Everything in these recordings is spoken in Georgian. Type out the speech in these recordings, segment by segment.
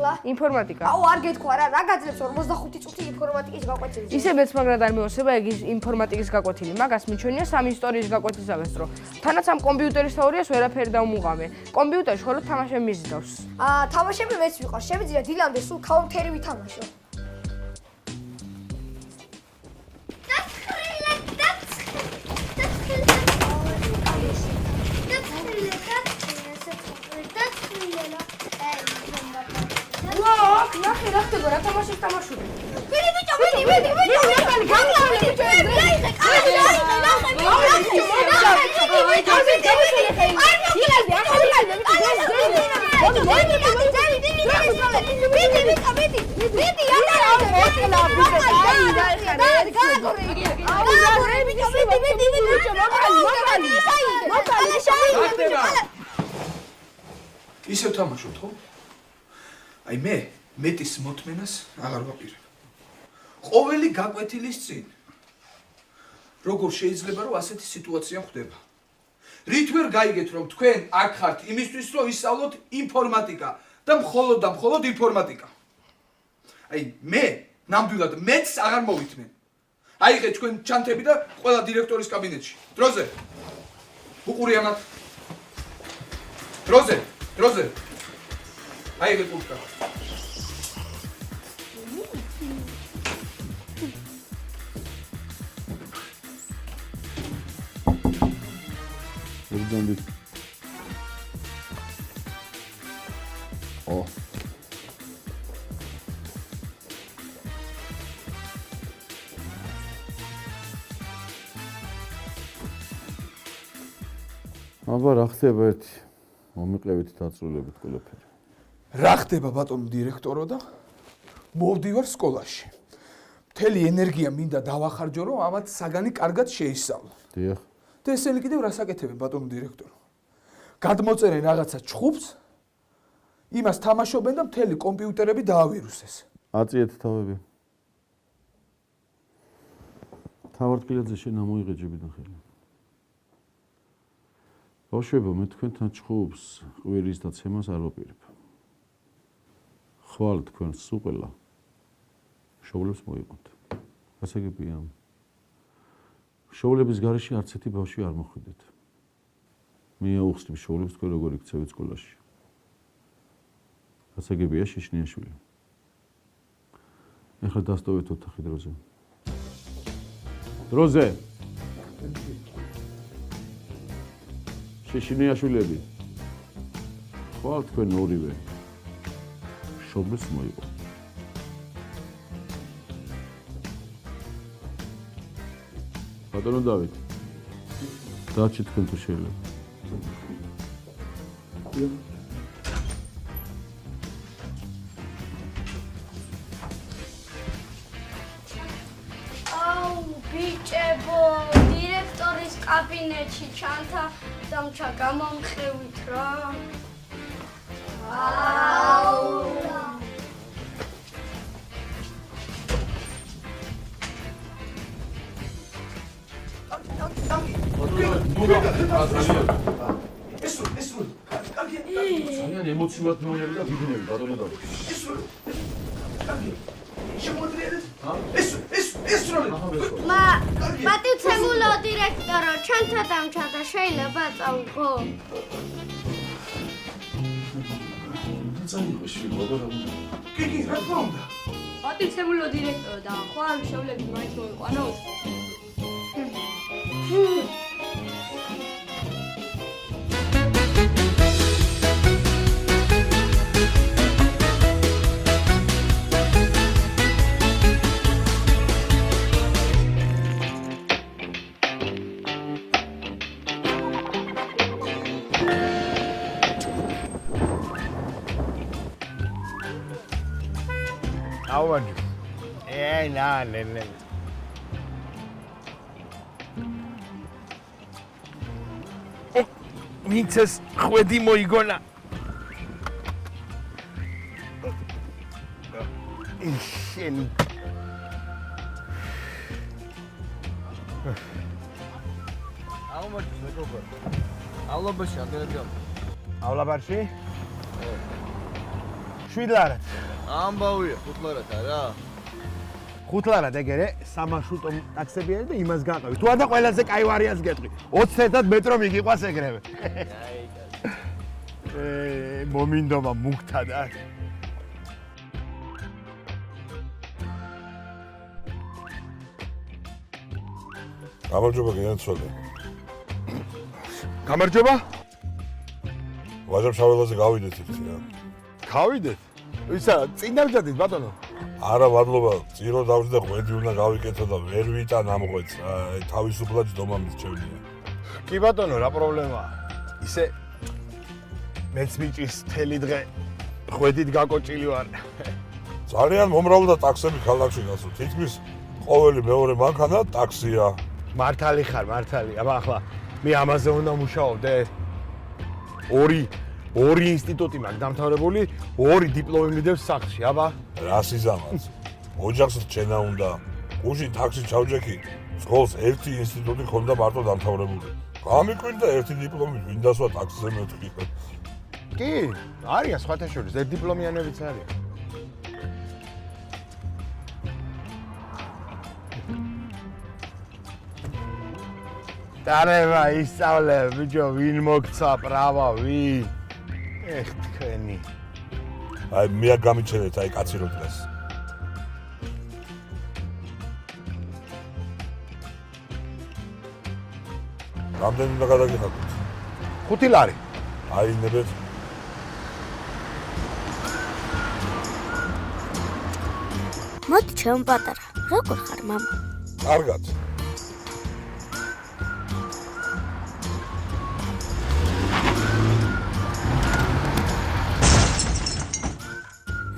ახლა? ინფორმატიკა. აუ, არ გეთქვა რა გაძლევს 45 წუთი ინფორმატიკის გაკვეთილი. ისე მეც მაგრად არ მეოსება ეგ ინფორმატიკის გაკვეთილი. მაგას მიჩვენია 3 ისტორიის გაკვეთის ავესწრო. თანაც ამ კომპიუტერის თეორიას ვერაფერი დავმუღამე. კომპიუტერში ხოლმე თამაშები მიზიდავს. თამაშები მეც ვიყავს. შემიძლია დილამდე სულ კაუნტერი ვითამაშო. ნახე რა ხდება რა თამაშებს თამაშობენ. ვიდი ბიჭო, ვიდი. ისევ თამაშობთ ხო? აი მე მეტის მოთმენას აღარ ვაპირებ. ყოველი გაკვეთილის წინ. როგორ შეიძლება რომ ასეთი სიტუაცია ხდება? რით ვერ გაიგეთ რომ თქვენ აქ ხართ იმისთვის რომ ისწავლოთ ინფორმატიკა და მხოლოდ ინფორმატიკა. აი მე ნამდვილად მეც აღარ მოვითმენ. აიღე თქვენ ჩანთები და ყველა დირექტორის კაბინეტში. დროზე. უყური ამათ. დროზე. აიღე პულტა. Urgent. Oh. აბა რა ხდება ერთი მომიყევით დაწრულებით ყველაფერი. რა ხდება ბატონო დირექტორო და მოვდივარ სკოლაში. მთელი ენერგია მინდა დავახარჯო რომ ამათ საგანი კარგად შეისწავლო. დიახ. და ესენი კიდევ რას აკეთებენ ბატონო დირექტორო? გადმოწერენ რაღაცა ჩხუბს, იმას თამაშობენ და მთელი კომპიუტერები დაავირუსეს. აწიეთ თავები. თავარტკილაძე შენ ამოიღეჯებიდან ხელი. ბავშვებო, მე თქვენთან ჩხუბს, ყვირის და ცემას არ ვაპირებ. ხვალ თქვენ სულ ყველა შოულებს მოიყოთ. გასაგებია. შოულების გარეშე არც ერთი ბავშვი არ მოხვიდეთ. მე აუხსნებ შოულებს თქვენ როგორ იქცევით სკოლაში. გასაგებია შეშნიაშვილი. ეხლა დასტოვეთ ოთახი დროზე. დროზე. შეშნიაშვილები. ხვალ თქვენ ორივე შოულებს მოიყოთ. ბატონო დავით. დაჩით თქვენ თუ შეიძლება. აუ, ბიჭებო, დირექტორის კაბინეტში ჩანთა დამჩა გამომყევით რა. აუ. ძალიან ემოციურად მოიარე და ვიგნები ბატონო დავით. მატიცემულო დირექტორო, ჩანთა დამჩა და შეიძლება წავიღო? წაიღო შვილი, ბატონო. კი, რა თქმა უნდა. მატიცემულო დირექტორო და ხვალ შევლები მაინც მოიყვანოს? Awan. Na. Minces ხვედი მოიგონა. შენი. აღმოჩნდა როგორ.ავლაბაში ანდერები.ავლაბარში? 7 ლარად. ამბავია 5 ლარად არა? 5 ლარად ეგერე სამარშრუტო ტაქსები არის და იმას გაყევი. თუ არა ყველაზე კაი ვარიანტს გეტყვი. 20 ცენტად მეტრო მიგიყვას ეგრევე. მომინდომა მუქთა და გამარჯობა გენაცვალე. გამარჯობა. ვაჟამ შაველაზე გავიდეთ ერთი რა. გავიდეთ. ისა წინამძადით ბატონო. არა მადლობა, წირო დავჭი და ღვედი უნდა გავიკეთო და ვერ ვიტან ამ ღვედს. თავისუფლად ჯდომა მისჩევნია. კი ბატონო, რა პრობლემაა? ისე მეც მიჭის მთელი დღე ღვედით გაკოჭილი ვარ. ძალიან მომრავლდა ტაქსები ქალაქში გასულ. თითქმის ყოველი მეორე მანქანა ტაქსია. მართალი ხარ, მართალი. აბა ახლა მე ამაზე უნდა მუშაობდე. ორი ინსტიტუტი მაქვს დამთავრებული, 2 დიპლომი მიდევს სახლში, აბა. რა სიზამაც. ოჯახს რჩენა უნდა. გუში ტაქსი ჩავჯექი. სკოლს ერთი ინსტიტუტი ქონდა მარტო დამთავრებული. გამიკვირდა ერთი დიპლომი, ვინ დასვა ტაქსზე მეთქი. კი, არიან სხვათა შორის, ერთ დიპლომიანებიც არის. დარება ისწავლე, ბიჭო, ვინ მოგცა პრავა, ვინ? ეხ, თქვენი. აი, მე გამიჩენეთ, აი, კაცი რო დღეს. რამდენი უნდა გადაგიხადოთ? 5 ლარი. აი, ნებეთ. მოდი ჩემ პატარა, როგორ ხარ მამა? კარგად.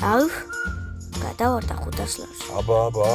აუ, გადავარდა 500 ლარს. აბა.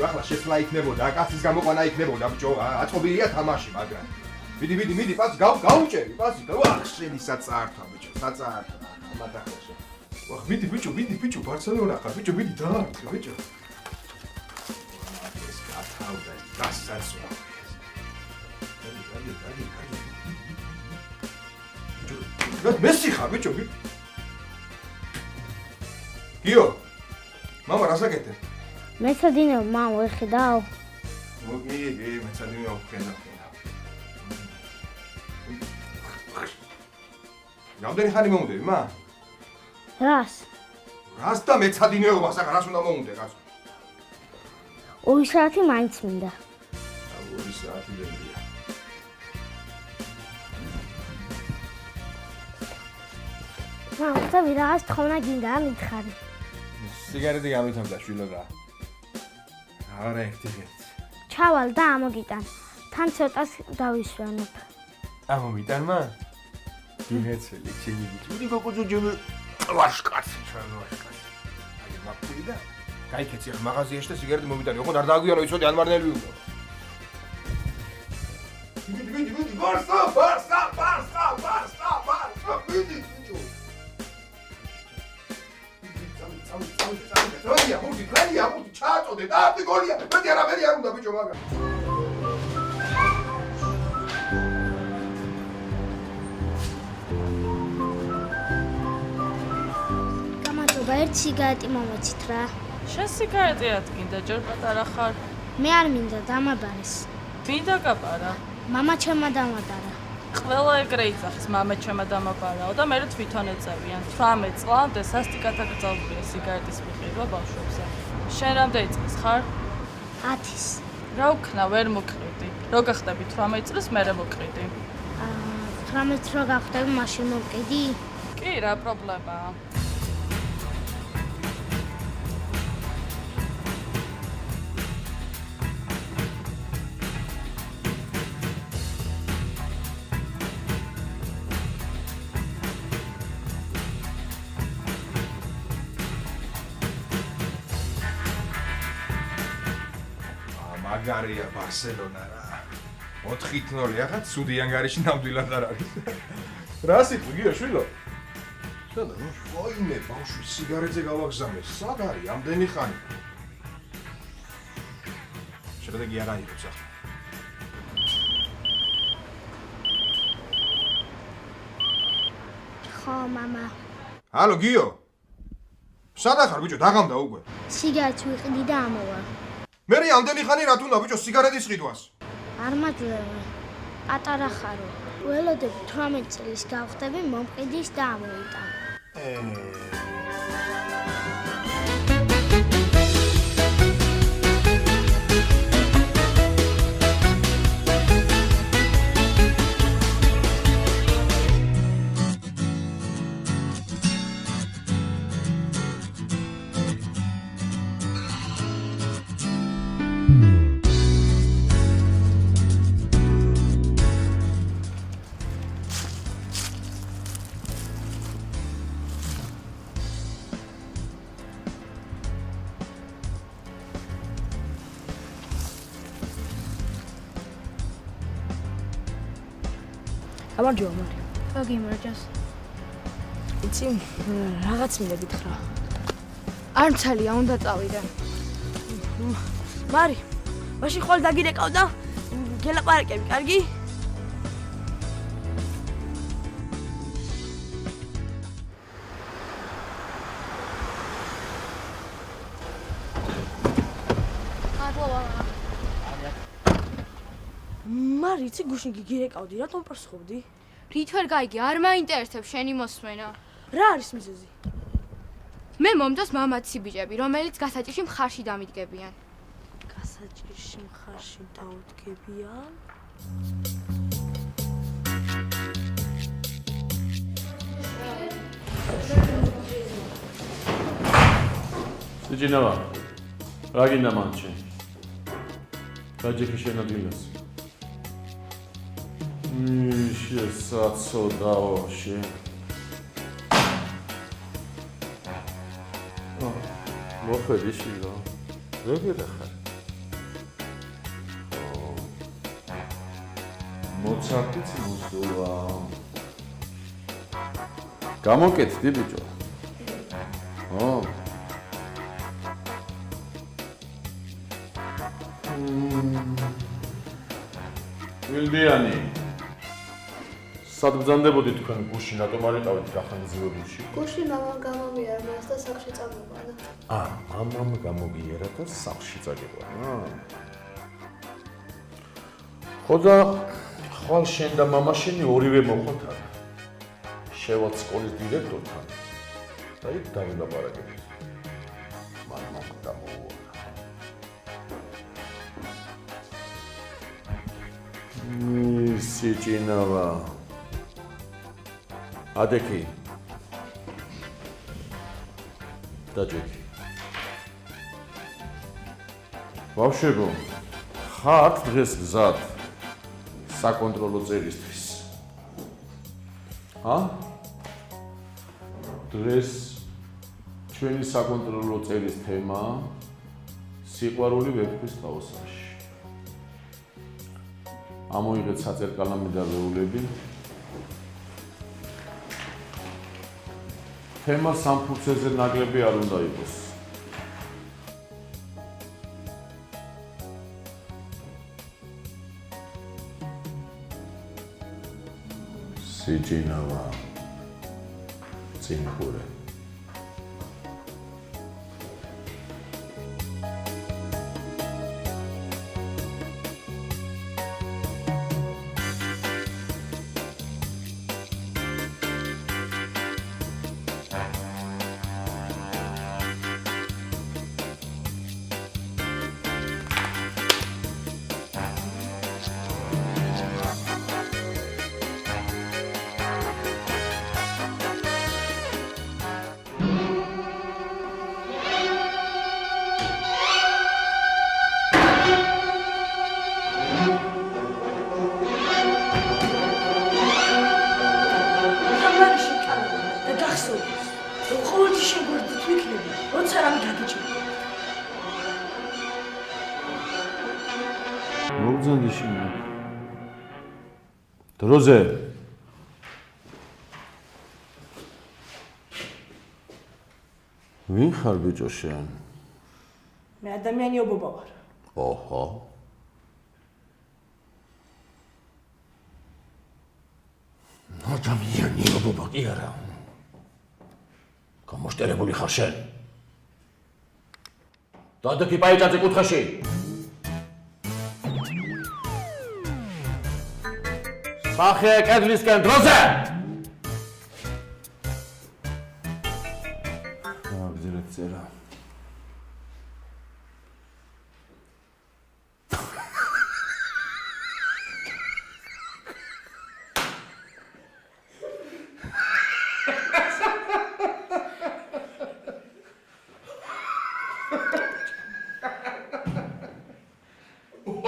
ახლა შესვლა იქნებოდა, კაცის გამოყვანა იქნებოდა, ბიჭო, აწყობილია თამაში, მაგრამ. მიდი, პაცი, გაუჭერი, პაცი, ვახ, შენი საწაართვა, ბიჭო, საწაართვა. ამათახლა. ვახ, მიდი, ბიჭო, ბარსელონა ხარ, ბიჭო, მიდი, დაარტყე, ბიჭო. ეს გათავდა, გასაცვა. გადი. მესი ხარ, ბიჭო. გიო. მამა რასაკეთე? მეცადინეო მამ ვერ ხედავ. მიდი, მეცადინეო ხედავ. რამდენი ხანი მომდები, მა? რას? რას და მეცადინეობას, ახლა რას უნდა მომუნდე, კაცო? 2 საათი მაინც მინდა. 2 საათი დებია. მამ, და ვიღაც თხოვნა გინდა, მითხარი. სიგარეტი გამithამდა შვილო რა. არა ერთი. ჩავალ და ამოგიტან. თან ცოტას დავისვენებ. ამომიტანმა? გინეცელი, ჩემი ბიჭი. მიდი გოგოძო ჯემი. ვაშკაცი, ჩვენ ვაშკაცი. აი, მაგული და გაიქეცი ახლა მაღაზიაში და სიგარეტი მომიტანი. ოღონდ არ დააგვიანო იცოდი ან მარნელი უნდა. მიდი, ბარსა. მიდი, ბიჭო. წავია, მუდი, ჩააწოდე, დაარტყი გოლია. მეტი არაფერი არ უნდა ბიჭო, მაგრამ. გამარჯობა, ერთ სიგარეტი მომეცით რა. შენ სიგარეტი რა თქინდა, ჯერ პატარა ხარ? მე არ მინდა დამაბარეს. ვინ დაგაბარა? მამა ჩემმა დამაბარა. ყველა ეგრე იძახის, მამა ჩემმა დამაბარაო და მე თვითონ ეწევიან. 18 წლამდე სასტიკად აკრძალულია სიგარეტის მიყიდვა ბავშვებზე. შენ რამდენი წლის ხარ? 10-ის. რა უქნა, ვერ მოკრიდი. რო გახდები 18 წლის, მერე მოკრიდი. 18 რო გახდები, მაშინ მოკიდი? კი, რა პრობლემაა? მაგარია ბარსელონა რა. 4-0 ახლა ცუდი ანგარიში ნამდვილად არ არის. რა სიტყვი გია შვილო? შედა ნუ ვაიმე ბავშვი სიგარეტზე გავაგზავნე. სად არის ამდენი ხანი? შედეგი არ აიღებს ახლა. ხო, мама. ალო გიო? სად ახარ ბიჭო? დაღამდა უკვე. სიგარეტს ვიყიდი და ამოვა. მე ამდენი ხანი რა თუნდა ბიჭო სიგარეტის ყიდვას? არ მაძლევა. პატარა ხარო. ველოდები 18 წლის გავხდები მომყიდის და ამოვიტან. გამარჯობა მარი. გაგიმარჯოს. იცი, რაღაც მინდა გითხრა. არ მცალია, უნდა წავიდე. მარი, მაშინ ხოლ დაგირეკავ და გელაპარაკები, კარგი? მარი, იცი გუშინ გიგირეკავდი, რატომ პარსხობდი? რით ვერ გაიგე, არ მაინტერესებს შენი მოსმენა. რა არის მიზეზი? მე მომდოს მამაცი ბიჭები, რომელიც გასაჭირში მხარში დამიდგებიან. გასაჭირში მხარში დაუდგებიან? სიჯინავა, რა გინდა მან შენ? გაჯექი შენ ადგილას. შესაცოდაო შენ. მოხედი შილო. როგორ ახარ? მოცარტიც მოსულა. გამოკეთდი ბიჭო. ვილდიანი სად ბრძანდებოდი თქვენ გუშინ რატომ არ იყავით გახანგრძლივებულში? გუშინ მამამ გამომიარა მას და სახლში წამოყვანა. მამამ გამოგიარა და სახლში წაგიყვანა. ხო და ხვალ შენ და მამა შენი ორივე მოხვდათ არა. შევალთ სკოლის დირექტორთან და იქ დავილაპარაკებთ. მამამ გამოუვარა. სიჯინავა ადექი დაჯექი ბავშვებო ხართ დღეს გზად საკონტროლო წერისთვის დღეს ჩვენი საკონტროლო წერის თემაა სიყვარული ვეფხვის გაუსახში ამოიღეთ საწერკალამი და ვეულები თემა სამფურცეზე ნაკლები არ უნდა იყოს. სიჯინავა წინხურე მოგძანდი შენ. დროზე. ვინ ხარ ბიჭო შენ? მე ადამიანი ობობა ვარ. ოჰო. ადამიანი ობობა კი არა. გამოშტერებული ხარ შენ. დადაკი პაიჭაძე კუთხეში. სახე კედლისკენ დროზე. გააგზავნეთ წერა.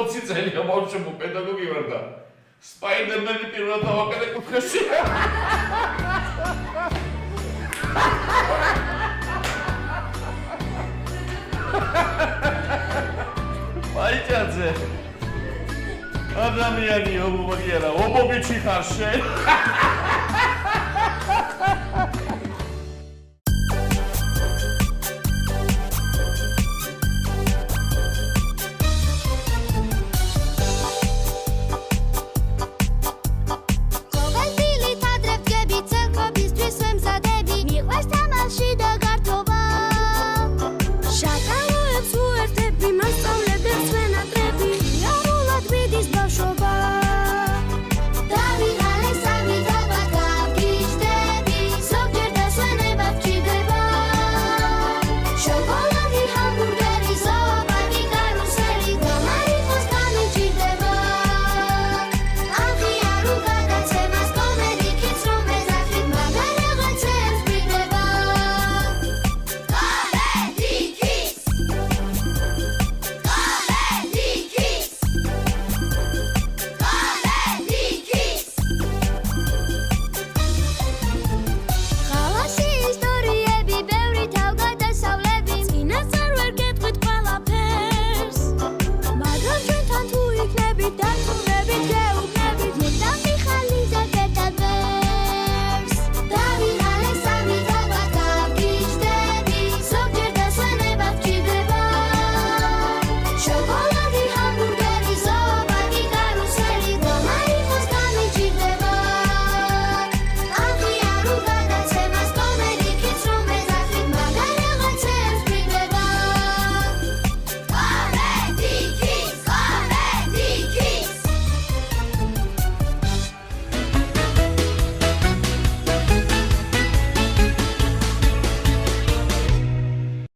ოცი წელია ბავშვო პედაგოგი ვარ და სპაიდერმენი პირველად დავაკეთე კუთხეში. პაიჭაძე. ადამიანი ობობა კი არა, ობობიჩი ხარ შენ.